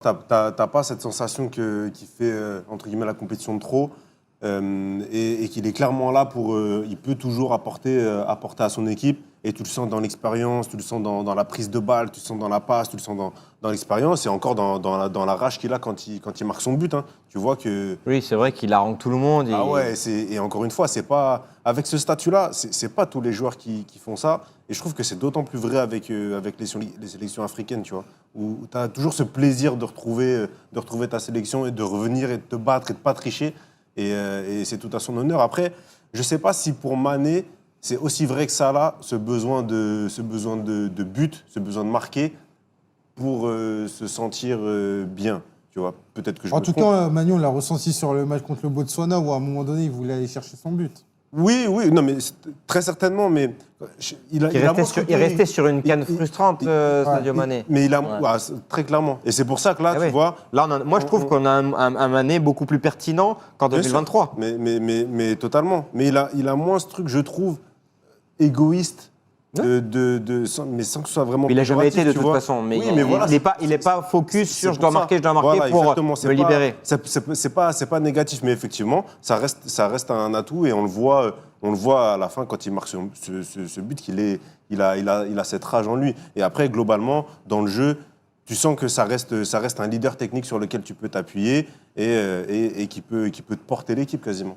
T'as pas cette sensation qu'il fait, entre guillemets, la compétition de trop et qu'il est clairement là pour... il peut toujours apporter à son équipe et tu le sens dans l'expérience, tu le sens dans la prise de balle, tu le sens dans la passe, tu le sens dans l'expérience et encore dans la rage qu'il a quand il marque son but. Hein. Tu vois que... Oui, c'est vrai qu'il harangue tout le monde. Ah ouais, et encore une fois, c'est pas, avec ce statut-là, c'est pas tous les joueurs qui font ça. Et je trouve que c'est d'autant plus vrai avec les sélections africaines, tu vois, où tu as toujours ce plaisir de retrouver ta sélection et de revenir et de te battre et de pas tricher. Et c'est tout à son honneur. Après, je sais pas si pour Mané, c'est aussi vrai que ça là, ce besoin de but, ce besoin de marquer pour se sentir bien. Tu vois, peut-être que je En me tout trompe. cas, Manu, on l'a ressenti sur le match contre le Botswana où à un moment donné, il voulait aller chercher son but. Oui, non, mais très certainement, mais il restait sur une canne frustrante, Sadio Mané. Mais il a, Ouais. ouais, très clairement. Et c'est pour ça que là, Ah tu oui. vois. Là, moi, je trouve qu'on a un Mané beaucoup plus pertinent qu'en Bien sûr, 2023. mais totalement. Mais il a moins ce truc, je trouve, égoïste. Mais sans que ce soit vraiment. Il n'a jamais été de tu toute vois. façon. Mais, Oui, mais voilà, il n'est pas focus sur c'est je dois pour marquer ça. Voilà, pour exactement, me libérer. C'est pas négatif, mais effectivement, ça reste un atout et on le voit à la fin quand il marque ce but qu'il a cette rage en lui. Et après, globalement, dans le jeu, tu sens que ça reste un leader technique sur lequel tu peux t'appuyer et qui peut te porter l'équipe quasiment.